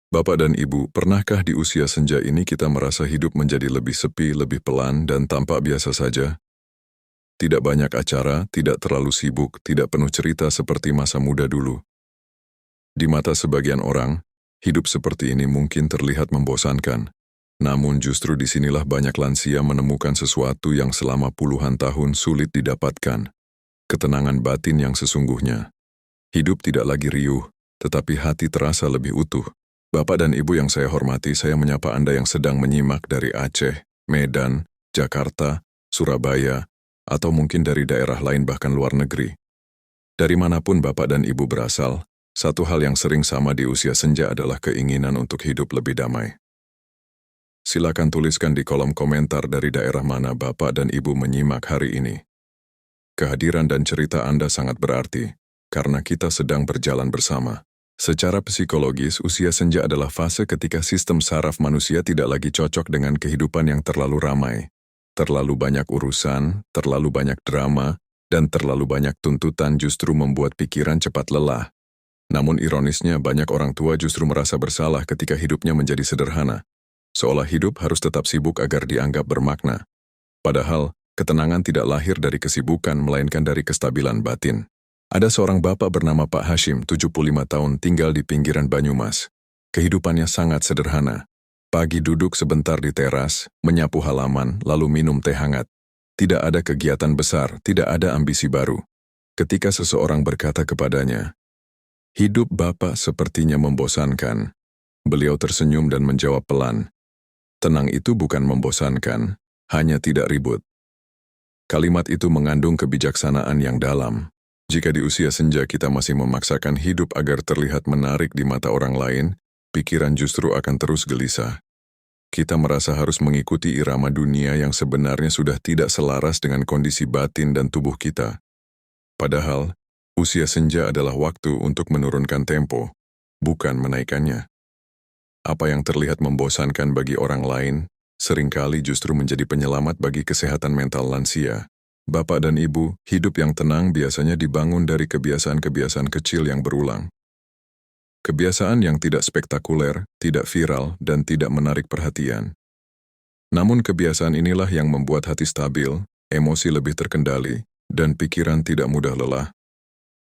Bapak dan Ibu, pernahkah di usia senja ini kita merasa hidup menjadi lebih sepi, lebih pelan, dan tampak biasa saja? Tidak banyak acara, tidak terlalu sibuk, tidak penuh cerita seperti masa muda dulu. Di mata sebagian orang, hidup seperti ini mungkin terlihat membosankan. Namun justru disinilah banyak lansia menemukan sesuatu yang selama puluhan tahun sulit didapatkan. Ketenangan batin yang sesungguhnya. Hidup tidak lagi riuh, tetapi hati terasa lebih utuh. Bapak dan Ibu yang saya hormati, saya menyapa Anda yang sedang menyimak dari Aceh, Medan, Jakarta, Surabaya, atau mungkin dari daerah lain bahkan luar negeri. Dari manapun Bapak dan Ibu berasal, satu hal yang sering sama di usia senja adalah keinginan untuk hidup lebih damai. Silakan tuliskan di kolom komentar dari daerah mana Bapak dan Ibu menyimak hari ini. Kehadiran dan cerita Anda sangat berarti, karena kita sedang berjalan bersama. Secara psikologis, usia senja adalah fase ketika sistem saraf manusia tidak lagi cocok dengan kehidupan yang terlalu ramai. Terlalu banyak urusan, terlalu banyak drama, dan terlalu banyak tuntutan justru membuat pikiran cepat lelah. Namun ironisnya, banyak orang tua justru merasa bersalah ketika hidupnya menjadi sederhana. Seolah hidup harus tetap sibuk agar dianggap bermakna. Padahal, ketenangan tidak lahir dari kesibukan, melainkan dari kestabilan batin. Ada seorang bapak bernama Pak Hashim, 75 tahun, tinggal di pinggiran Banyumas. Kehidupannya sangat sederhana. Pagi duduk sebentar di teras, menyapu halaman, lalu minum teh hangat. Tidak ada kegiatan besar, tidak ada ambisi baru. Ketika seseorang berkata kepadanya, "Hidup Bapak sepertinya membosankan," beliau tersenyum dan menjawab pelan, "Tenang itu bukan membosankan, hanya tidak ribut." Kalimat itu mengandung kebijaksanaan yang dalam. Jika di usia senja kita masih memaksakan hidup agar terlihat menarik di mata orang lain, pikiran justru akan terus gelisah. Kita merasa harus mengikuti irama dunia yang sebenarnya sudah tidak selaras dengan kondisi batin dan tubuh kita. Padahal, usia senja adalah waktu untuk menurunkan tempo, bukan menaikkannya. Apa yang terlihat membosankan bagi orang lain, seringkali justru menjadi penyelamat bagi kesehatan mental lansia. Bapak dan Ibu, hidup yang tenang biasanya dibangun dari kebiasaan-kebiasaan kecil yang berulang. Kebiasaan yang tidak spektakuler, tidak viral, dan tidak menarik perhatian. Namun kebiasaan inilah yang membuat hati stabil, emosi lebih terkendali, dan pikiran tidak mudah lelah.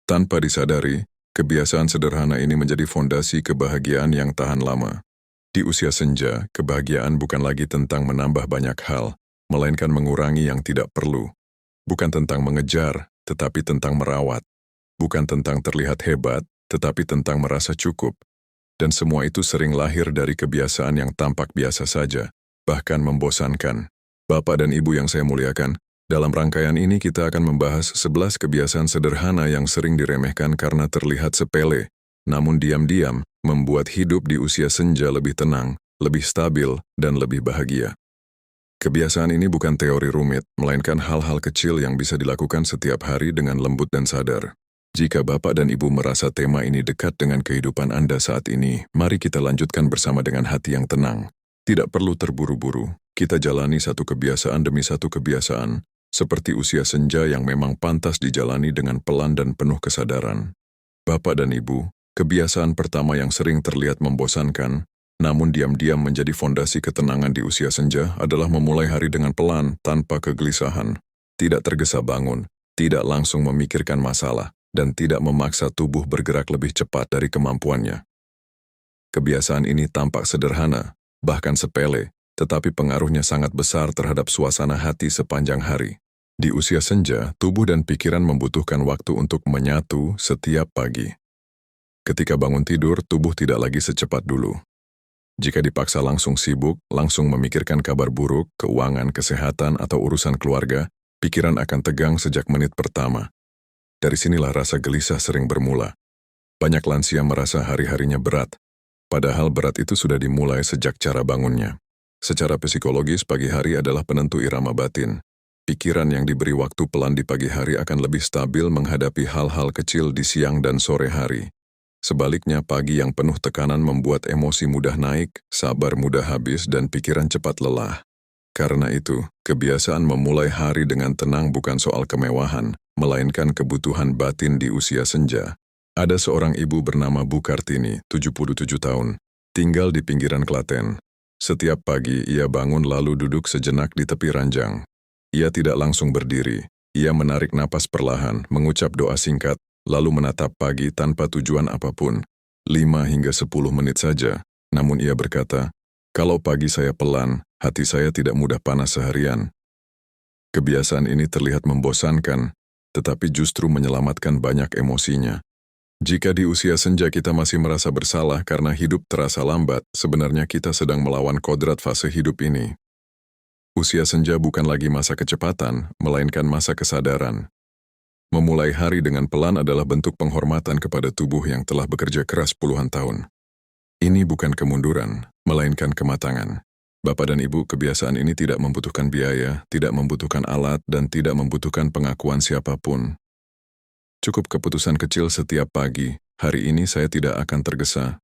Tanpa disadari, kebiasaan sederhana ini menjadi fondasi kebahagiaan yang tahan lama. Di usia senja, kebahagiaan bukan lagi tentang menambah banyak hal, melainkan mengurangi yang tidak perlu. Bukan tentang mengejar, tetapi tentang merawat. Bukan tentang terlihat hebat, tetapi tentang merasa cukup. Dan semua itu sering lahir dari kebiasaan yang tampak biasa saja, bahkan membosankan. Bapak dan Ibu yang saya muliakan, dalam rangkaian ini kita akan membahas 11 kebiasaan sederhana yang sering diremehkan karena terlihat sepele, namun diam-diam membuat hidup di usia senja lebih tenang, lebih stabil, dan lebih bahagia. Kebiasaan ini bukan teori rumit, melainkan hal-hal kecil yang bisa dilakukan setiap hari dengan lembut dan sadar. Jika Bapak dan Ibu merasa tema ini dekat dengan kehidupan Anda saat ini, mari kita lanjutkan bersama dengan hati yang tenang. Tidak perlu terburu-buru, kita jalani satu kebiasaan demi satu kebiasaan, seperti usia senja yang memang pantas dijalani dengan pelan dan penuh kesadaran. Bapak dan Ibu, kebiasaan pertama yang sering terlihat membosankan, namun diam-diam menjadi fondasi ketenangan di usia senja adalah memulai hari dengan pelan tanpa kegelisahan. Tidak tergesa bangun, tidak langsung memikirkan masalah, dan tidak memaksa tubuh bergerak lebih cepat dari kemampuannya. Kebiasaan ini tampak sederhana, bahkan sepele, tetapi pengaruhnya sangat besar terhadap suasana hati sepanjang hari. Di usia senja, tubuh dan pikiran membutuhkan waktu untuk menyatu setiap pagi. Ketika bangun tidur, tubuh tidak lagi secepat dulu. Jika dipaksa langsung sibuk, langsung memikirkan kabar buruk, keuangan, kesehatan, atau urusan keluarga, pikiran akan tegang sejak menit pertama. Dari sinilah rasa gelisah sering bermula. Banyak lansia merasa hari-harinya berat, padahal berat itu sudah dimulai sejak cara bangunnya. Secara psikologis, pagi hari adalah penentu irama batin. Pikiran yang diberi waktu pelan di pagi hari akan lebih stabil menghadapi hal-hal kecil di siang dan sore hari. Sebaliknya, pagi yang penuh tekanan membuat emosi mudah naik, sabar mudah habis, dan pikiran cepat lelah. Karena itu, kebiasaan memulai hari dengan tenang bukan soal kemewahan, melainkan kebutuhan batin di usia senja. Ada seorang ibu bernama Bu Kartini, 77 tahun. tinggal di pinggiran Klaten. Setiap pagi ia bangun lalu duduk sejenak di tepi ranjang. Ia tidak langsung berdiri. Ia menarik napas perlahan, mengucap doa singkat, lalu menatap pagi tanpa tujuan apapun. 5 hingga 10 menit saja. Namun ia berkata, "Kalau pagi saya pelan, hati saya tidak mudah panas seharian." Kebiasaan ini terlihat membosankan, tetapi justru menyelamatkan banyak emosinya. Jika di usia senja kita masih merasa bersalah karena hidup terasa lambat, sebenarnya kita sedang melawan kodrat fase hidup ini. Usia senja bukan lagi masa kecepatan, melainkan masa kesadaran. Memulai hari dengan pelan adalah bentuk penghormatan kepada tubuh yang telah bekerja keras puluhan tahun. Ini bukan kemunduran, melainkan kematangan. Bapak dan Ibu, kebiasaan ini tidak membutuhkan biaya, tidak membutuhkan alat, dan tidak membutuhkan pengakuan siapapun. Cukup keputusan kecil setiap pagi, hari ini saya tidak akan tergesa.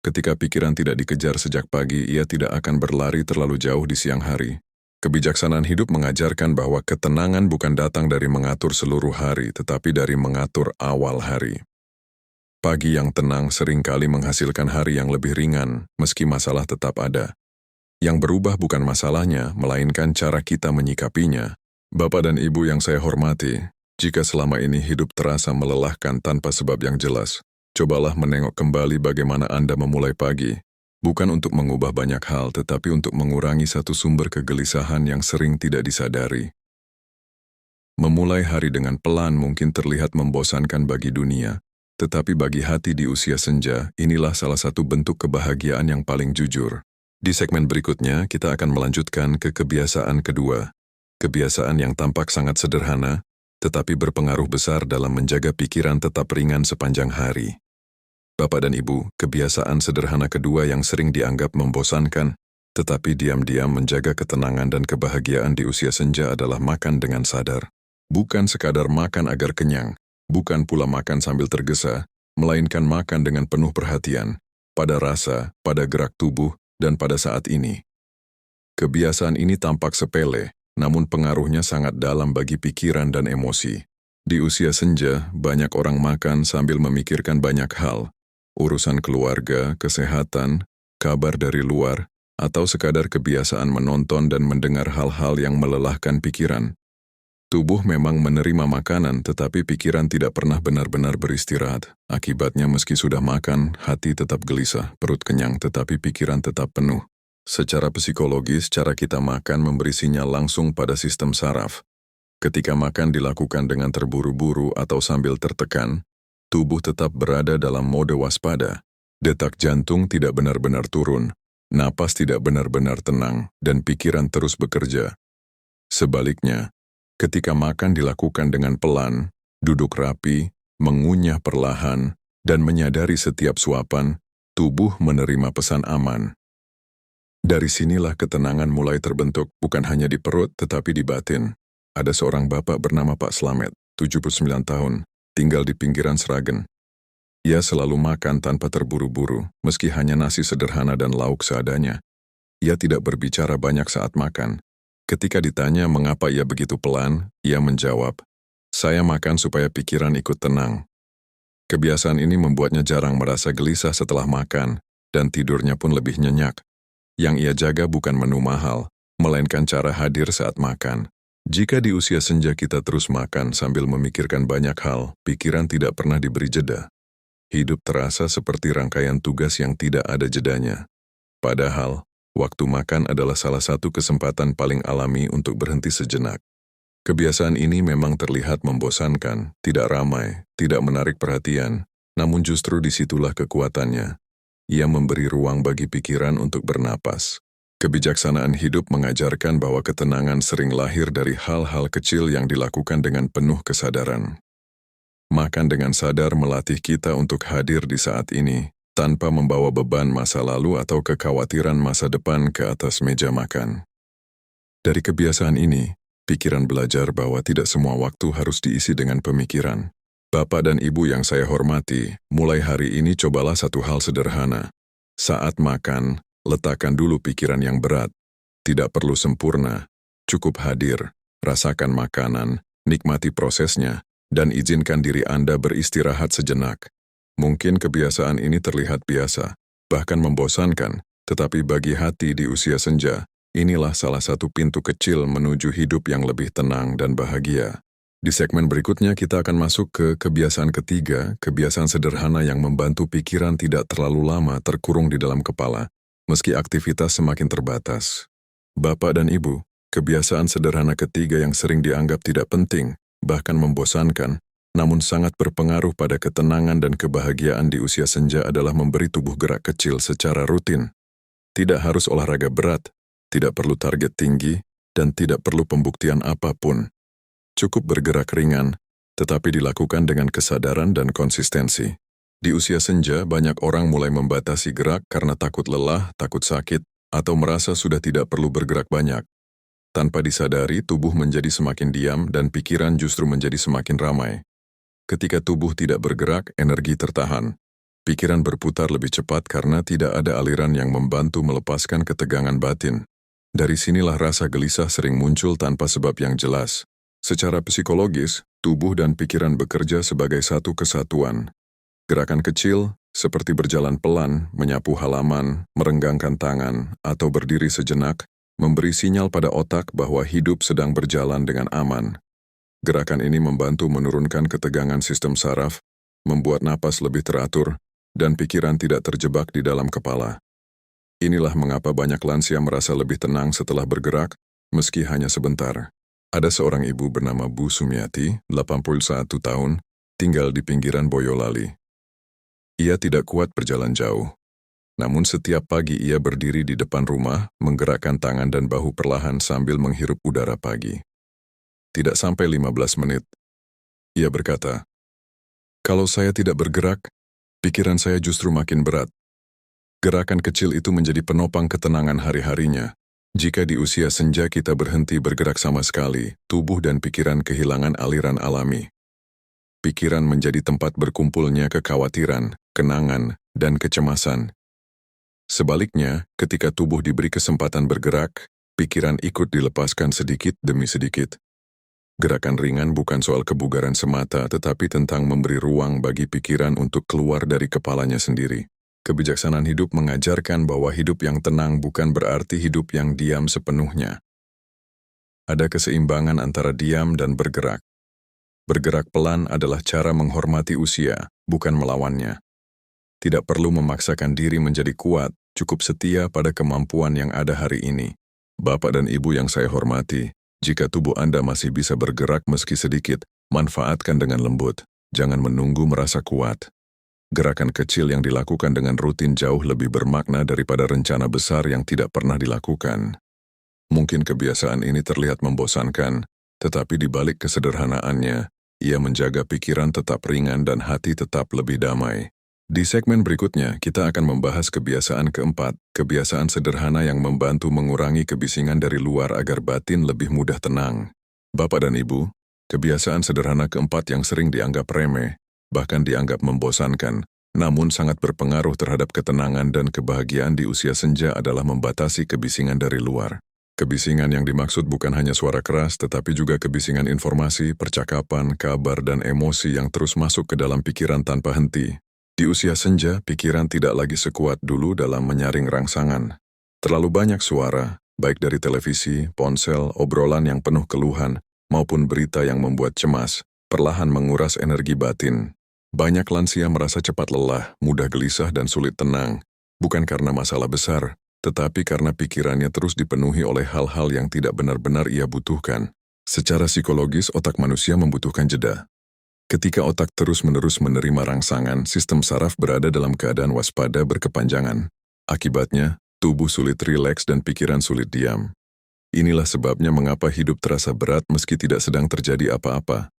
Ketika pikiran tidak dikejar sejak pagi, ia tidak akan berlari terlalu jauh di siang hari. Kebijaksanaan hidup mengajarkan bahwa ketenangan bukan datang dari mengatur seluruh hari, tetapi dari mengatur awal hari. Pagi yang tenang seringkali menghasilkan hari yang lebih ringan, meski masalah tetap ada. Yang berubah bukan masalahnya, melainkan cara kita menyikapinya. Bapak dan Ibu yang saya hormati, jika selama ini hidup terasa melelahkan tanpa sebab yang jelas, cobalah menengok kembali bagaimana Anda memulai pagi. Bukan untuk mengubah banyak hal, tetapi untuk mengurangi satu sumber kegelisahan yang sering tidak disadari. Memulai hari dengan pelan mungkin terlihat membosankan bagi dunia, tetapi bagi hati di usia senja, inilah salah satu bentuk kebahagiaan yang paling jujur. Di segmen berikutnya, kita akan melanjutkan ke kebiasaan kedua. Kebiasaan yang tampak sangat sederhana, tetapi berpengaruh besar dalam menjaga pikiran tetap ringan sepanjang hari. Bapak dan Ibu, kebiasaan sederhana kedua yang sering dianggap membosankan, tetapi diam-diam menjaga ketenangan dan kebahagiaan di usia senja adalah makan dengan sadar. Bukan sekadar makan agar kenyang, bukan pula makan sambil tergesa, melainkan makan dengan penuh perhatian, pada rasa, pada gerak tubuh, dan pada saat ini. Kebiasaan ini tampak sepele, namun pengaruhnya sangat dalam bagi pikiran dan emosi. Di usia senja, banyak orang makan sambil memikirkan banyak hal, urusan keluarga, kesehatan, kabar dari luar, atau sekadar kebiasaan menonton dan mendengar hal-hal yang melelahkan pikiran. Tubuh memang menerima makanan, tetapi pikiran tidak pernah benar-benar beristirahat. Akibatnya meski sudah makan, hati tetap gelisah, perut kenyang, tetapi pikiran tetap penuh. Secara psikologis, cara kita makan memberi sinyal langsung pada sistem saraf. Ketika makan dilakukan dengan terburu-buru atau sambil tertekan, tubuh tetap berada dalam mode waspada. Detak jantung tidak benar-benar turun, napas tidak benar-benar tenang, dan pikiran terus bekerja. Sebaliknya, ketika makan dilakukan dengan pelan, duduk rapi, mengunyah perlahan, dan menyadari setiap suapan, tubuh menerima pesan aman. Dari sinilah ketenangan mulai terbentuk, bukan hanya di perut tetapi di batin. Ada seorang bapak bernama Pak Slamet, 79 tahun, tinggal di pinggiran Sragen. Ia selalu makan tanpa terburu-buru, meski hanya nasi sederhana dan lauk seadanya. Ia tidak berbicara banyak saat makan. Ketika ditanya mengapa ia begitu pelan, ia menjawab, "Saya makan supaya pikiran ikut tenang." Kebiasaan ini membuatnya jarang merasa gelisah setelah makan, dan tidurnya pun lebih nyenyak. Yang ia jaga bukan menu mahal, melainkan cara hadir saat makan. Jika di usia senja kita terus makan sambil memikirkan banyak hal, pikiran tidak pernah diberi jeda. Hidup terasa seperti rangkaian tugas yang tidak ada jedanya. Padahal, waktu makan adalah salah satu kesempatan paling alami untuk berhenti sejenak. Kebiasaan ini memang terlihat membosankan, tidak ramai, tidak menarik perhatian, namun justru disitulah kekuatannya. Ia memberi ruang bagi pikiran untuk bernapas. Kebijaksanaan hidup mengajarkan bahwa ketenangan sering lahir dari hal-hal kecil yang dilakukan dengan penuh kesadaran. Makan dengan sadar melatih kita untuk hadir di saat ini, tanpa membawa beban masa lalu atau kekhawatiran masa depan ke atas meja makan. Dari kebiasaan ini, pikiran belajar bahwa tidak semua waktu harus diisi dengan pemikiran. Bapak dan Ibu yang saya hormati, mulai hari ini cobalah satu hal sederhana. Saat makan, letakkan dulu pikiran yang berat. Tidak perlu sempurna, cukup hadir, rasakan makanan, nikmati prosesnya, dan izinkan diri Anda beristirahat sejenak. Mungkin kebiasaan ini terlihat biasa, bahkan membosankan, tetapi bagi hati di usia senja, inilah salah satu pintu kecil menuju hidup yang lebih tenang dan bahagia. Di segmen berikutnya kita akan masuk ke kebiasaan ketiga, kebiasaan sederhana yang membantu pikiran tidak terlalu lama terkurung di dalam kepala, meski aktivitas semakin terbatas. Bapak dan Ibu, kebiasaan sederhana ketiga yang sering dianggap tidak penting, bahkan membosankan, namun sangat berpengaruh pada ketenangan dan kebahagiaan di usia senja adalah memberi tubuh gerak kecil secara rutin. Tidak harus olahraga berat, tidak perlu target tinggi, dan tidak perlu pembuktian apapun. Cukup bergerak ringan, tetapi dilakukan dengan kesadaran dan konsistensi. Di usia senja, banyak orang mulai membatasi gerak karena takut lelah, takut sakit, atau merasa sudah tidak perlu bergerak banyak. Tanpa disadari, tubuh menjadi semakin diam dan pikiran justru menjadi semakin ramai. Ketika tubuh tidak bergerak, energi tertahan. Pikiran berputar lebih cepat karena tidak ada aliran yang membantu melepaskan ketegangan batin. Dari sinilah rasa gelisah sering muncul tanpa sebab yang jelas. Secara psikologis, tubuh dan pikiran bekerja sebagai satu kesatuan. Gerakan kecil, seperti berjalan pelan, menyapu halaman, merenggangkan tangan, atau berdiri sejenak, memberi sinyal pada otak bahwa hidup sedang berjalan dengan aman. Gerakan ini membantu menurunkan ketegangan sistem saraf, membuat napas lebih teratur, dan pikiran tidak terjebak di dalam kepala. Inilah mengapa banyak lansia merasa lebih tenang setelah bergerak, meski hanya sebentar. Ada seorang ibu bernama Bu Sumiati, 81 tahun, tinggal di pinggiran Boyolali. Ia tidak kuat berjalan jauh. Namun setiap pagi ia berdiri di depan rumah, menggerakkan tangan dan bahu perlahan sambil menghirup udara pagi. Tidak sampai 15 menit. Ia berkata, "Kalau saya tidak bergerak, pikiran saya justru makin berat." Gerakan kecil itu menjadi penopang ketenangan hari-harinya. Jika di usia senja kita berhenti bergerak sama sekali, tubuh dan pikiran kehilangan aliran alami. Pikiran menjadi tempat berkumpulnya kekhawatiran, kenangan, dan kecemasan. Sebaliknya, ketika tubuh diberi kesempatan bergerak, pikiran ikut dilepaskan sedikit demi sedikit. Gerakan ringan bukan soal kebugaran semata, tetapi tentang memberi ruang bagi pikiran untuk keluar dari kepalanya sendiri. Kebijaksanaan hidup mengajarkan bahwa hidup yang tenang bukan berarti hidup yang diam sepenuhnya. Ada keseimbangan antara diam dan bergerak. Bergerak pelan adalah cara menghormati usia, bukan melawannya. Tidak perlu memaksakan diri menjadi kuat, cukup setia pada kemampuan yang ada hari ini. Bapak dan Ibu yang saya hormati, jika tubuh Anda masih bisa bergerak meski sedikit, manfaatkan dengan lembut. Jangan menunggu merasa kuat. Gerakan kecil yang dilakukan dengan rutin jauh lebih bermakna daripada rencana besar yang tidak pernah dilakukan. Mungkin kebiasaan ini terlihat membosankan, tetapi di balik kesederhanaannya, ia menjaga pikiran tetap ringan dan hati tetap lebih damai. Di segmen berikutnya, kita akan membahas kebiasaan keempat, kebiasaan sederhana yang membantu mengurangi kebisingan dari luar agar batin lebih mudah tenang. Bapak dan Ibu, kebiasaan sederhana keempat yang sering dianggap remeh, bahkan dianggap membosankan, namun sangat berpengaruh terhadap ketenangan dan kebahagiaan di usia senja adalah membatasi kebisingan dari luar. Kebisingan yang dimaksud bukan hanya suara keras, tetapi juga kebisingan informasi, percakapan, kabar, dan emosi yang terus masuk ke dalam pikiran tanpa henti. Di usia senja, pikiran tidak lagi sekuat dulu dalam menyaring rangsangan. Terlalu banyak suara, baik dari televisi, ponsel, obrolan yang penuh keluhan, maupun berita yang membuat cemas, perlahan menguras energi batin. Banyak lansia merasa cepat lelah, mudah gelisah dan sulit tenang, bukan karena masalah besar, tetapi karena pikirannya terus dipenuhi oleh hal-hal yang tidak benar-benar ia butuhkan. Secara psikologis, otak manusia membutuhkan jeda. Ketika otak terus-menerus menerima rangsangan, sistem saraf berada dalam keadaan waspada berkepanjangan. Akibatnya, tubuh sulit rileks dan pikiran sulit diam. Inilah sebabnya mengapa hidup terasa berat meski tidak sedang terjadi apa-apa.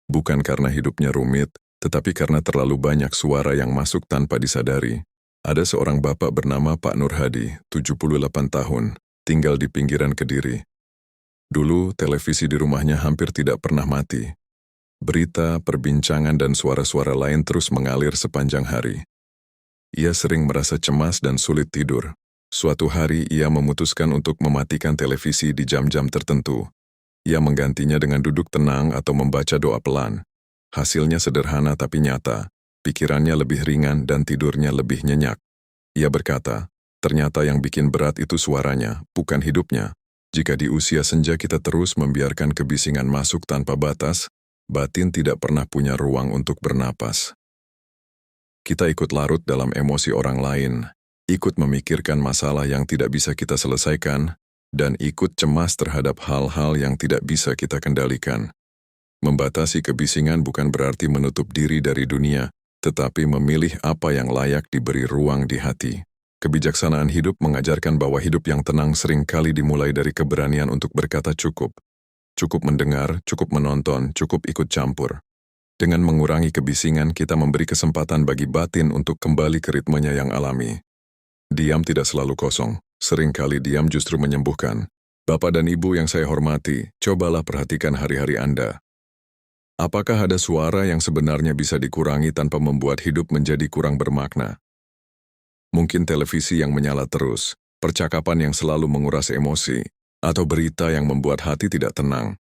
Bukan karena hidupnya rumit, tetapi karena terlalu banyak suara yang masuk tanpa disadari. Ada seorang bapak bernama Pak Nur Hadi, 78 tahun, tinggal di pinggiran Kediri. Dulu, televisi di rumahnya hampir tidak pernah mati. Berita, perbincangan, dan suara-suara lain terus mengalir sepanjang hari. Ia sering merasa cemas dan sulit tidur. Suatu hari, ia memutuskan untuk mematikan televisi di jam-jam tertentu. Ia menggantinya dengan duduk tenang atau membaca doa pelan. Hasilnya sederhana tapi nyata, pikirannya lebih ringan dan tidurnya lebih nyenyak. Ia berkata, ternyata yang bikin berat itu suaranya, bukan hidupnya. Jika di usia senja kita terus membiarkan kebisingan masuk tanpa batas, batin tidak pernah punya ruang untuk bernapas. Kita ikut larut dalam emosi orang lain, ikut memikirkan masalah yang tidak bisa kita selesaikan, dan ikut cemas terhadap hal-hal yang tidak bisa kita kendalikan. Membatasi kebisingan bukan berarti menutup diri dari dunia, tetapi memilih apa yang layak diberi ruang di hati. Kebijaksanaan hidup mengajarkan bahwa hidup yang tenang seringkali dimulai dari keberanian untuk berkata cukup. Cukup mendengar, cukup menonton, cukup ikut campur. Dengan mengurangi kebisingan, kita memberi kesempatan bagi batin untuk kembali ke ritmenya yang alami. Diam tidak selalu kosong, seringkali diam justru menyembuhkan. Bapak dan Ibu yang saya hormati, cobalah perhatikan hari-hari Anda. Apakah ada suara yang sebenarnya bisa dikurangi tanpa membuat hidup menjadi kurang bermakna? Mungkin televisi yang menyala terus, percakapan yang selalu menguras emosi, atau berita yang membuat hati tidak tenang.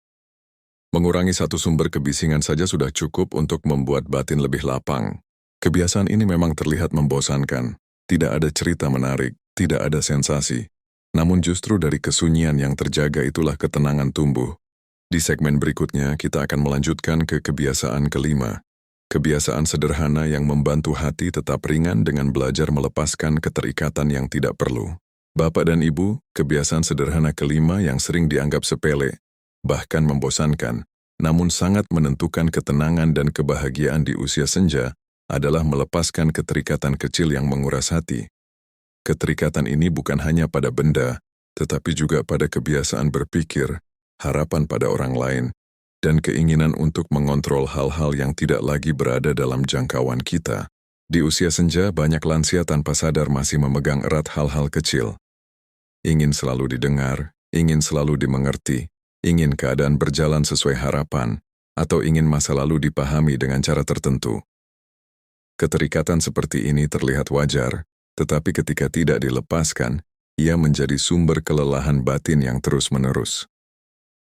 Mengurangi satu sumber kebisingan saja sudah cukup untuk membuat batin lebih lapang. Kebiasaan ini memang terlihat membosankan. Tidak ada cerita menarik, tidak ada sensasi. Namun justru dari kesunyian yang terjaga itulah ketenangan tumbuh. Di segmen berikutnya, kita akan melanjutkan ke kebiasaan kelima. Kebiasaan sederhana yang membantu hati tetap ringan dengan belajar melepaskan keterikatan yang tidak perlu. Bapak dan Ibu, kebiasaan sederhana kelima yang sering dianggap sepele, bahkan membosankan, namun sangat menentukan ketenangan dan kebahagiaan di usia senja, adalah melepaskan keterikatan kecil yang menguras hati. Keterikatan ini bukan hanya pada benda, tetapi juga pada kebiasaan berpikir, harapan pada orang lain, dan keinginan untuk mengontrol hal-hal yang tidak lagi berada dalam jangkauan kita. Di usia senja, banyak lansia tanpa sadar masih memegang erat hal-hal kecil. Ingin selalu didengar, ingin selalu dimengerti, ingin keadaan berjalan sesuai harapan, atau ingin masa lalu dipahami dengan cara tertentu. Keterikatan seperti ini terlihat wajar, tetapi ketika tidak dilepaskan, ia menjadi sumber kelelahan batin yang terus-menerus.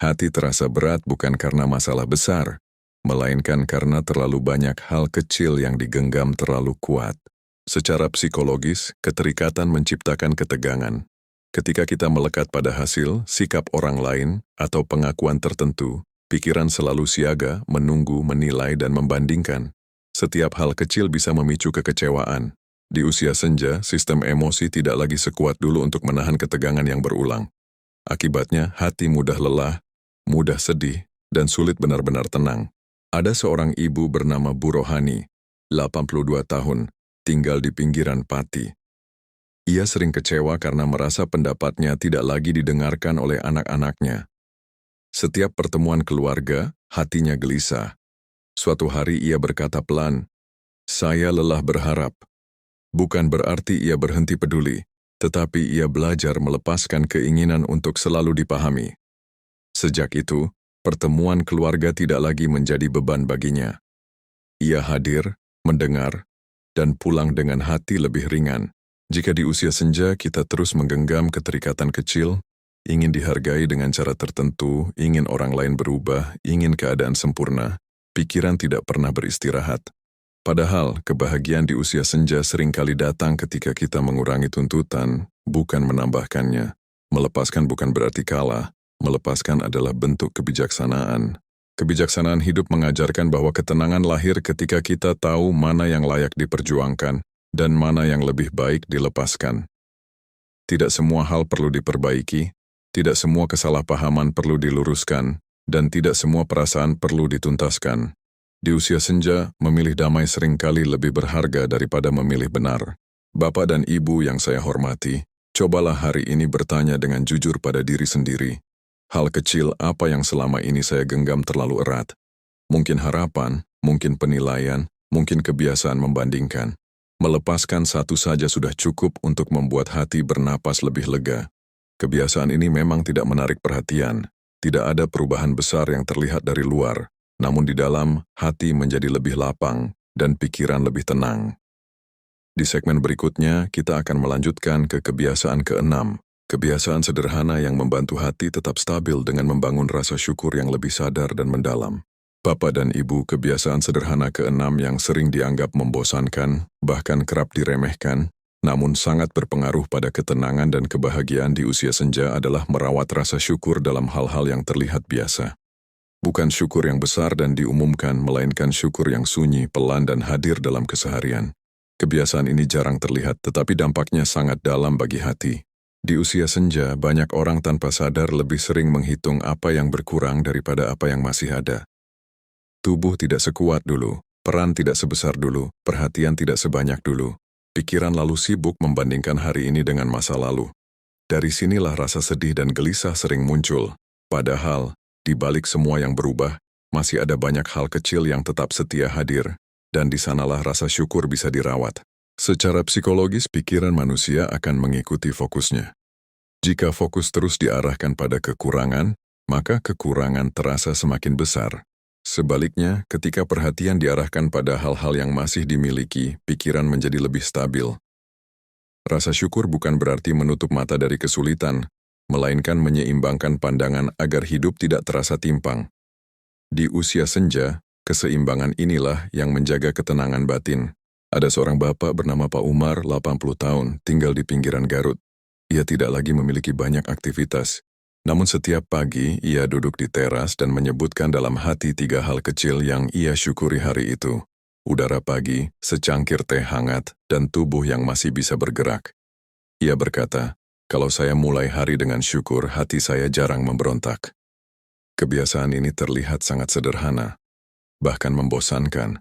Hati terasa berat bukan karena masalah besar, melainkan karena terlalu banyak hal kecil yang digenggam terlalu kuat. Secara psikologis, keterikatan menciptakan ketegangan. Ketika kita melekat pada hasil, sikap orang lain, atau pengakuan tertentu, pikiran selalu siaga, menunggu, menilai, dan membandingkan. Setiap hal kecil bisa memicu kekecewaan. Di usia senja, sistem emosi tidak lagi sekuat dulu untuk menahan ketegangan yang berulang. Akibatnya, hati mudah lelah, mudah sedih, dan sulit benar-benar tenang. Ada seorang ibu bernama Bu Rohani, 82 tahun, tinggal di pinggiran Pati. Ia sering kecewa karena merasa pendapatnya tidak lagi didengarkan oleh anak-anaknya. Setiap pertemuan keluarga, hatinya gelisah. Suatu hari ia berkata pelan, "Saya lelah berharap." Bukan berarti ia berhenti peduli, tetapi ia belajar melepaskan keinginan untuk selalu dipahami. Sejak itu, pertemuan keluarga tidak lagi menjadi beban baginya. Ia hadir, mendengar, dan pulang dengan hati lebih ringan. Jika di usia senja kita terus menggenggam keterikatan kecil, ingin dihargai dengan cara tertentu, ingin orang lain berubah, ingin keadaan sempurna, pikiran tidak pernah beristirahat. Padahal, kebahagiaan di usia senja seringkali datang ketika kita mengurangi tuntutan, bukan menambahkannya. Melepaskan bukan berarti kalah. Melepaskan adalah bentuk kebijaksanaan. Kebijaksanaan hidup mengajarkan bahwa ketenangan lahir ketika kita tahu mana yang layak diperjuangkan dan mana yang lebih baik dilepaskan. Tidak semua hal perlu diperbaiki, tidak semua kesalahpahaman perlu diluruskan, dan tidak semua perasaan perlu dituntaskan. Di usia senja, memilih damai seringkali lebih berharga daripada memilih benar. Bapak dan Ibu yang saya hormati, cobalah hari ini bertanya dengan jujur pada diri sendiri. Hal kecil apa yang selama ini saya genggam terlalu erat? Mungkin harapan, mungkin penilaian, mungkin kebiasaan membandingkan. Melepaskan satu saja sudah cukup untuk membuat hati bernapas lebih lega. Kebiasaan ini memang tidak menarik perhatian. Tidak ada perubahan besar yang terlihat dari luar, namun di dalam, hati menjadi lebih lapang dan pikiran lebih tenang. Di segmen berikutnya, kita akan melanjutkan ke kebiasaan keenam. Kebiasaan sederhana yang membantu hati tetap stabil dengan membangun rasa syukur yang lebih sadar dan mendalam. Bapak dan Ibu, kebiasaan sederhana keenam yang sering dianggap membosankan, bahkan kerap diremehkan, namun sangat berpengaruh pada ketenangan dan kebahagiaan di usia senja adalah merawat rasa syukur dalam hal-hal yang terlihat biasa. Bukan syukur yang besar dan diumumkan, melainkan syukur yang sunyi, pelan, dan hadir dalam keseharian. Kebiasaan ini jarang terlihat, tetapi dampaknya sangat dalam bagi hati. Di usia senja, banyak orang tanpa sadar lebih sering menghitung apa yang berkurang daripada apa yang masih ada. Tubuh tidak sekuat dulu, peran tidak sebesar dulu, perhatian tidak sebanyak dulu. Pikiran lalu sibuk membandingkan hari ini dengan masa lalu. Dari sinilah rasa sedih dan gelisah sering muncul. Padahal, di balik semua yang berubah, masih ada banyak hal kecil yang tetap setia hadir, dan di sanalah rasa syukur bisa dirawat. Secara psikologis, pikiran manusia akan mengikuti fokusnya. Jika fokus terus diarahkan pada kekurangan, maka kekurangan terasa semakin besar. Sebaliknya, ketika perhatian diarahkan pada hal-hal yang masih dimiliki, pikiran menjadi lebih stabil. Rasa syukur bukan berarti menutup mata dari kesulitan, melainkan menyeimbangkan pandangan agar hidup tidak terasa timpang. Di usia senja, keseimbangan inilah yang menjaga ketenangan batin. Ada seorang bapak bernama Pak Umar, 80 tahun, tinggal di pinggiran Garut. Ia tidak lagi memiliki banyak aktivitas. Namun setiap pagi, ia duduk di teras dan menyebutkan dalam hati 3 hal kecil yang ia syukuri hari itu. Udara pagi, secangkir teh hangat, dan tubuh yang masih bisa bergerak. Ia berkata, "Kalau saya mulai hari dengan syukur, hati saya jarang memberontak." Kebiasaan ini terlihat sangat sederhana, bahkan membosankan,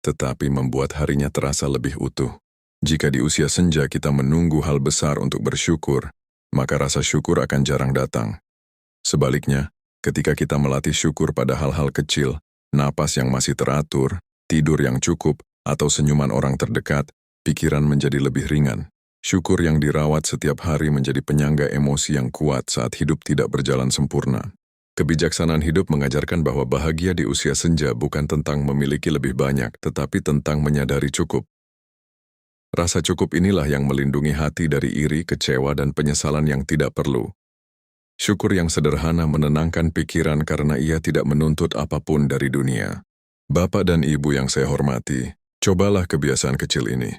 tetapi membuat harinya terasa lebih utuh. Jika di usia senja kita menunggu hal besar untuk bersyukur, maka rasa syukur akan jarang datang. Sebaliknya, ketika kita melatih syukur pada hal-hal kecil, napas yang masih teratur, tidur yang cukup, atau senyuman orang terdekat, pikiran menjadi lebih ringan. Syukur yang dirawat setiap hari menjadi penyangga emosi yang kuat saat hidup tidak berjalan sempurna. Kebijaksanaan hidup mengajarkan bahwa bahagia di usia senja bukan tentang memiliki lebih banyak, tetapi tentang menyadari cukup. Rasa cukup inilah yang melindungi hati dari iri, kecewa, dan penyesalan yang tidak perlu. Syukur yang sederhana menenangkan pikiran karena ia tidak menuntut apapun dari dunia. Bapak dan Ibu yang saya hormati, cobalah kebiasaan kecil ini.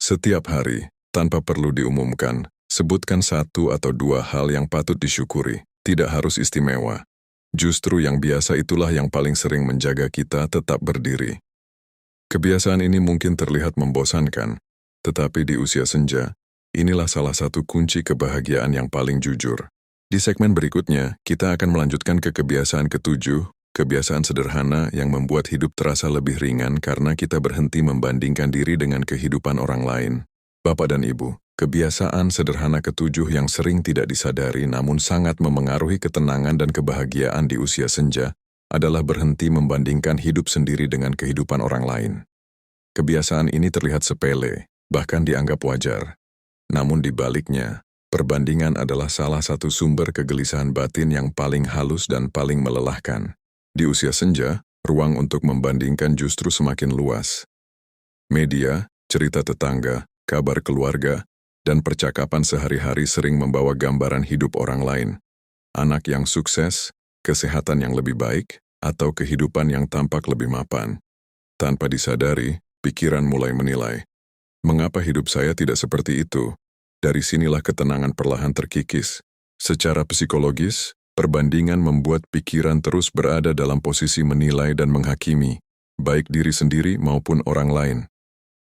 Setiap hari, tanpa perlu diumumkan, sebutkan 1 atau 2 hal yang patut disyukuri. Tidak harus istimewa. Justru yang biasa itulah yang paling sering menjaga kita tetap berdiri. Kebiasaan ini mungkin terlihat membosankan, tetapi di usia senja, inilah salah satu kunci kebahagiaan yang paling jujur. Di segmen berikutnya, kita akan melanjutkan ke kebiasaan ke-7, kebiasaan sederhana yang membuat hidup terasa lebih ringan karena kita berhenti membandingkan diri dengan kehidupan orang lain. Bapak dan Ibu, kebiasaan sederhana ke-7 yang sering tidak disadari namun sangat memengaruhi ketenangan dan kebahagiaan di usia senja adalah berhenti membandingkan hidup sendiri dengan kehidupan orang lain. Kebiasaan ini terlihat sepele, bahkan dianggap wajar. Namun di baliknya, perbandingan adalah salah satu sumber kegelisahan batin yang paling halus dan paling melelahkan. Di usia senja, ruang untuk membandingkan justru semakin luas. Media, cerita tetangga, kabar keluarga, dan percakapan sehari-hari sering membawa gambaran hidup orang lain. Anak yang sukses, kesehatan yang lebih baik, atau kehidupan yang tampak lebih mapan. Tanpa disadari, pikiran mulai menilai, mengapa hidup saya tidak seperti itu? Dari sinilah ketenangan perlahan terkikis. Secara psikologis, perbandingan membuat pikiran terus berada dalam posisi menilai dan menghakimi, baik diri sendiri maupun orang lain.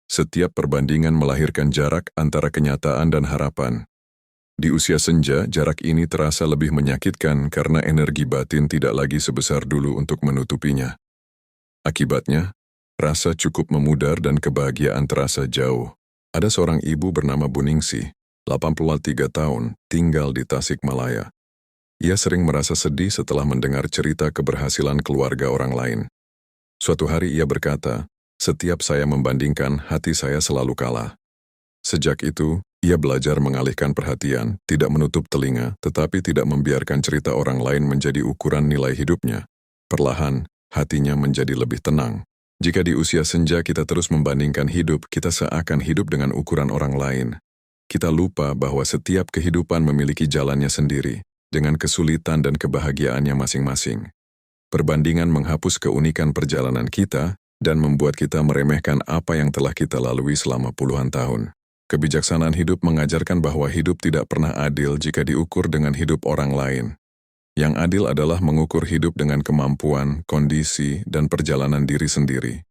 Setiap perbandingan melahirkan jarak antara kenyataan dan harapan. Di usia senja, jarak ini terasa lebih menyakitkan karena energi batin tidak lagi sebesar dulu untuk menutupinya. Akibatnya, rasa cukup memudar dan kebahagiaan terasa jauh. Ada seorang ibu bernama Bu Ningsih, 83 tahun, tinggal di Tasikmalaya. Ia sering merasa sedih setelah mendengar cerita keberhasilan keluarga orang lain. Suatu hari ia berkata, "Setiap saya membandingkan, hati saya selalu kalah." Sejak itu, ia belajar mengalihkan perhatian, tidak menutup telinga, tetapi tidak membiarkan cerita orang lain menjadi ukuran nilai hidupnya. Perlahan, hatinya menjadi lebih tenang. Jika di usia senja kita terus membandingkan hidup, kita seakan hidup dengan ukuran orang lain. Kita lupa bahwa setiap kehidupan memiliki jalannya sendiri, dengan kesulitan dan kebahagiaannya masing-masing. Perbandingan menghapus keunikan perjalanan kita dan membuat kita meremehkan apa yang telah kita lalui selama puluhan tahun. Kebijaksanaan hidup mengajarkan bahwa hidup tidak pernah adil jika diukur dengan hidup orang lain. Yang adil adalah mengukur hidup dengan kemampuan, kondisi, dan perjalanan diri sendiri.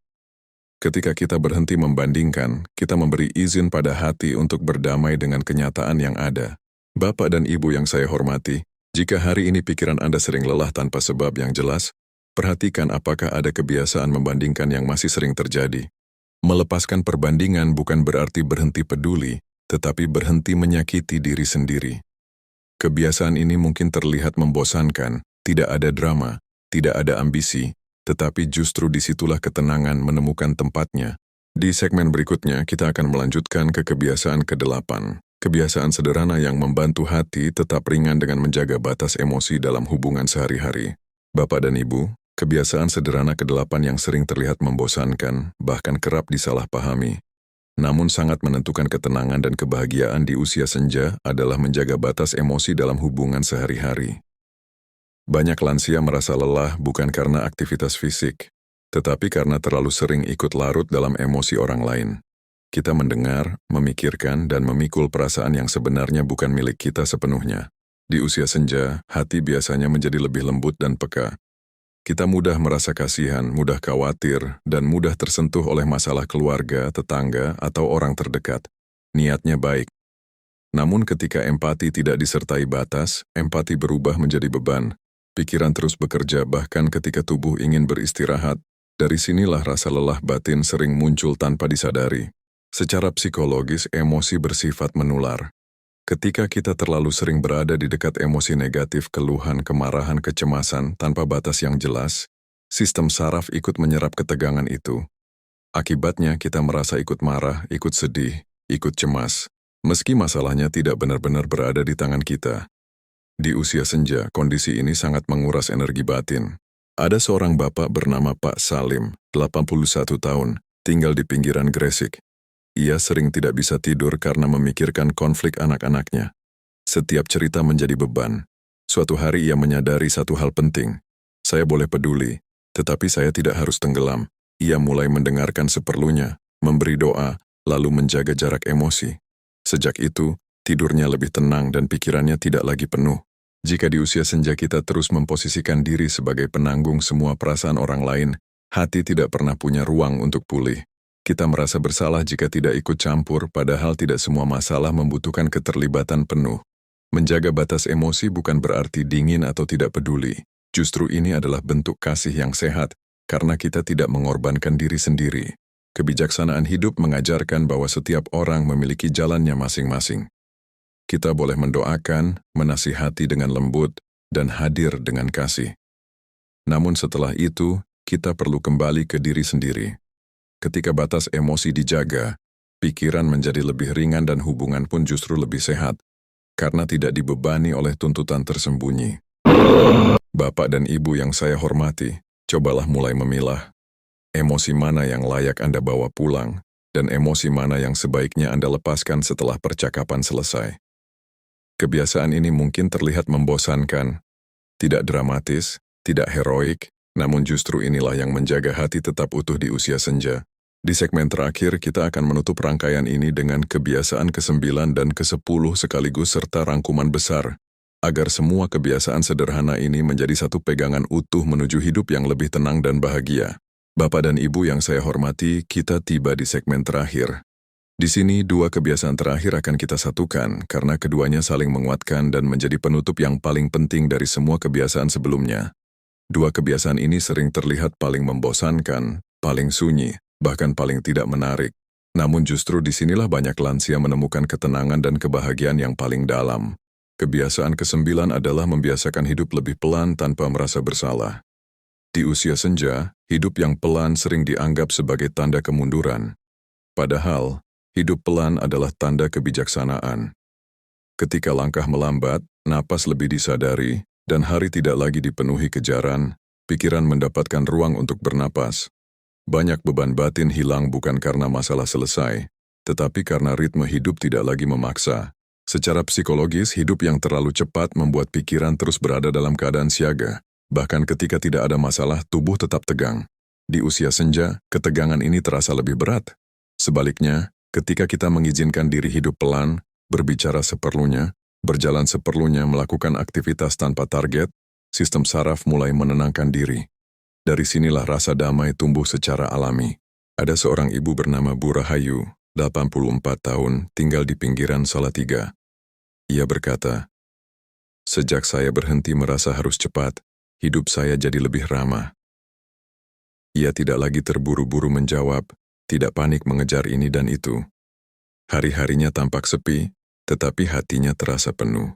Ketika kita berhenti membandingkan, kita memberi izin pada hati untuk berdamai dengan kenyataan yang ada. Bapak dan Ibu yang saya hormati, jika hari ini pikiran Anda sering lelah tanpa sebab yang jelas, perhatikan apakah ada kebiasaan membandingkan yang masih sering terjadi. Melepaskan perbandingan bukan berarti berhenti peduli, tetapi berhenti menyakiti diri sendiri. Kebiasaan ini mungkin terlihat membosankan, tidak ada drama, tidak ada ambisi, tetapi justru disitulah ketenangan menemukan tempatnya. Di segmen berikutnya, kita akan melanjutkan ke kebiasaan ke-8. Kebiasaan sederhana yang membantu hati tetap ringan dengan menjaga batas emosi dalam hubungan sehari-hari. Bapak dan Ibu, kebiasaan sederhana ke-8 yang sering terlihat membosankan, bahkan kerap disalahpahami, namun sangat menentukan ketenangan dan kebahagiaan di usia senja adalah menjaga batas emosi dalam hubungan sehari-hari. Banyak lansia merasa lelah bukan karena aktivitas fisik, tetapi karena terlalu sering ikut larut dalam emosi orang lain. Kita mendengar, memikirkan, dan memikul perasaan yang sebenarnya bukan milik kita sepenuhnya. Di usia senja, hati biasanya menjadi lebih lembut dan peka. Kita mudah merasa kasihan, mudah khawatir, dan mudah tersentuh oleh masalah keluarga, tetangga, atau orang terdekat. Niatnya baik. Namun ketika empati tidak disertai batas, empati berubah menjadi beban. Pikiran terus bekerja bahkan ketika tubuh ingin beristirahat. Dari sinilah rasa lelah batin sering muncul tanpa disadari. Secara psikologis, emosi bersifat menular. Ketika kita terlalu sering berada di dekat emosi negatif, keluhan, kemarahan, kecemasan, tanpa batas yang jelas, sistem saraf ikut menyerap ketegangan itu. Akibatnya kita merasa ikut marah, ikut sedih, ikut cemas, meski masalahnya tidak benar-benar berada di tangan kita. Di usia senja, kondisi ini sangat menguras energi batin. Ada seorang bapak bernama Pak Salim, 81 tahun, tinggal di pinggiran Gresik. Ia sering tidak bisa tidur karena memikirkan konflik anak-anaknya. Setiap cerita menjadi beban. Suatu hari ia menyadari satu hal penting. Saya boleh peduli, tetapi saya tidak harus tenggelam. Ia mulai mendengarkan seperlunya, memberi doa, lalu menjaga jarak emosi. Sejak itu, tidurnya lebih tenang dan pikirannya tidak lagi penuh. Jika di usia senja kita terus memposisikan diri sebagai penanggung semua perasaan orang lain, hati tidak pernah punya ruang untuk pulih. Kita merasa bersalah jika tidak ikut campur, padahal tidak semua masalah membutuhkan keterlibatan penuh. Menjaga batas emosi bukan berarti dingin atau tidak peduli. Justru ini adalah bentuk kasih yang sehat, karena kita tidak mengorbankan diri sendiri. Kebijaksanaan hidup mengajarkan bahwa setiap orang memiliki jalannya masing-masing. Kita boleh mendoakan, menasihati dengan lembut, dan hadir dengan kasih. Namun setelah itu, kita perlu kembali ke diri sendiri. Ketika batas emosi dijaga, pikiran menjadi lebih ringan dan hubungan pun justru lebih sehat, karena tidak dibebani oleh tuntutan tersembunyi. Bapak dan Ibu yang saya hormati, cobalah mulai memilah. Emosi mana yang layak Anda bawa pulang, dan emosi mana yang sebaiknya Anda lepaskan setelah percakapan selesai. Kebiasaan ini mungkin terlihat membosankan, tidak dramatis, tidak heroik, namun justru inilah yang menjaga hati tetap utuh di usia senja. Di segmen terakhir, kita akan menutup rangkaian ini dengan kebiasaan ke-9 dan ke-10 sekaligus serta rangkuman besar, agar semua kebiasaan sederhana ini menjadi satu pegangan utuh menuju hidup yang lebih tenang dan bahagia. Bapak dan Ibu yang saya hormati, kita tiba di segmen terakhir. Di sini, dua kebiasaan terakhir akan kita satukan karena keduanya saling menguatkan dan menjadi penutup yang paling penting dari semua kebiasaan sebelumnya. Dua kebiasaan ini sering terlihat paling membosankan, paling sunyi, bahkan paling tidak menarik. Namun justru disinilah banyak lansia menemukan ketenangan dan kebahagiaan yang paling dalam. Kebiasaan ke-9 adalah membiasakan hidup lebih pelan tanpa merasa bersalah. Di usia senja, hidup yang pelan sering dianggap sebagai tanda kemunduran. Padahal, hidup pelan adalah tanda kebijaksanaan. Ketika langkah melambat, napas lebih disadari, dan hari tidak lagi dipenuhi kejaran, pikiran mendapatkan ruang untuk bernapas. Banyak beban batin hilang bukan karena masalah selesai, tetapi karena ritme hidup tidak lagi memaksa. Secara psikologis, hidup yang terlalu cepat membuat pikiran terus berada dalam keadaan siaga. Bahkan ketika tidak ada masalah, tubuh tetap tegang. Di usia senja, ketegangan ini terasa lebih berat. Sebaliknya, Ketika kita mengizinkan diri hidup pelan, berbicara seperlunya, berjalan seperlunya, melakukan aktivitas tanpa target, sistem saraf mulai menenangkan diri. Dari sinilah rasa damai tumbuh secara alami. Ada seorang ibu bernama Bu Rahayu, 84 tahun, tinggal di pinggiran Salatiga. Ia berkata, "Sejak saya berhenti merasa harus cepat, hidup saya jadi lebih ramah." Ia tidak lagi terburu-buru menjawab, tidak panik mengejar ini dan itu. Hari-harinya tampak sepi, tetapi hatinya terasa penuh.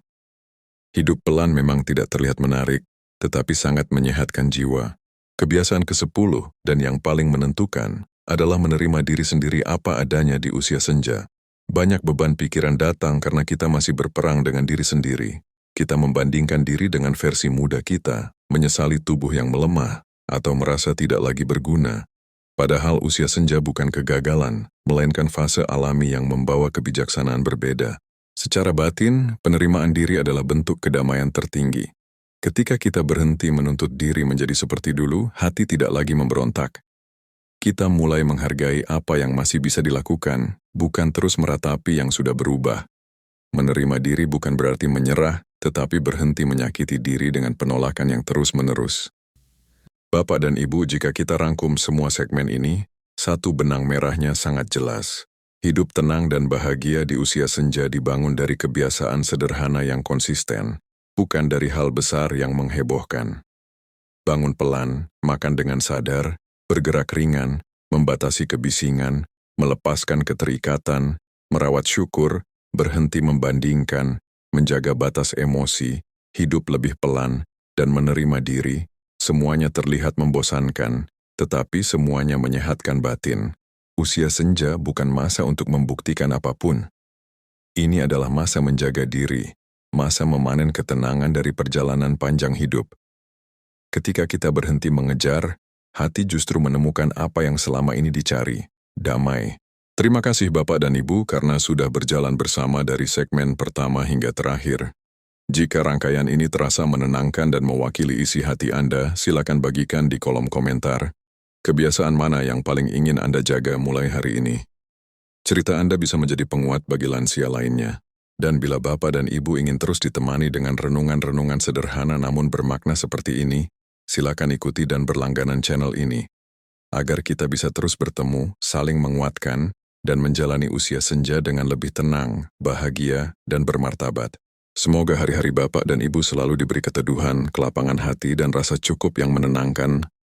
Hidup pelan memang tidak terlihat menarik, tetapi sangat menyehatkan jiwa. Kebiasaan ke-10 dan yang paling menentukan adalah menerima diri sendiri apa adanya di usia senja. Banyak beban pikiran datang karena kita masih berperang dengan diri sendiri. Kita membandingkan diri dengan versi muda kita, menyesali tubuh yang melemah, atau merasa tidak lagi berguna. Padahal usia senja bukan kegagalan, melainkan fase alami yang membawa kebijaksanaan berbeda. Secara batin, penerimaan diri adalah bentuk kedamaian tertinggi. Ketika kita berhenti menuntut diri menjadi seperti dulu, hati tidak lagi memberontak. Kita mulai menghargai apa yang masih bisa dilakukan, bukan terus meratapi yang sudah berubah. Menerima diri bukan berarti menyerah, tetapi berhenti menyakiti diri dengan penolakan yang terus-menerus. Bapak dan Ibu, jika kita rangkum semua segmen ini, satu benang merahnya sangat jelas. Hidup tenang dan bahagia di usia senja dibangun dari kebiasaan sederhana yang konsisten, bukan dari hal besar yang menghebohkan. Bangun pelan, makan dengan sadar, bergerak ringan, membatasi kebisingan, melepaskan keterikatan, merawat syukur, berhenti membandingkan, menjaga batas emosi, hidup lebih pelan, dan menerima diri. Semuanya terlihat membosankan, tetapi semuanya menyehatkan batin. Usia senja bukan masa untuk membuktikan apapun. Ini adalah masa menjaga diri, masa memanen ketenangan dari perjalanan panjang hidup. Ketika kita berhenti mengejar, hati justru menemukan apa yang selama ini dicari, damai. Terima kasih Bapak dan Ibu karena sudah berjalan bersama dari segmen pertama hingga terakhir. Jika rangkaian ini terasa menenangkan dan mewakili isi hati Anda, silakan bagikan di kolom komentar. Kebiasaan mana yang paling ingin Anda jaga mulai hari ini? Cerita Anda bisa menjadi penguat bagi lansia lainnya. Dan bila Bapak dan Ibu ingin terus ditemani dengan renungan-renungan sederhana namun bermakna seperti ini, silakan ikuti dan berlangganan channel ini. Agar kita bisa terus bertemu, saling menguatkan, dan menjalani usia senja dengan lebih tenang, bahagia, dan bermartabat. Semoga hari-hari Bapak dan Ibu selalu diberi keteduhan, kelapangan hati, dan rasa cukup yang menenangkan.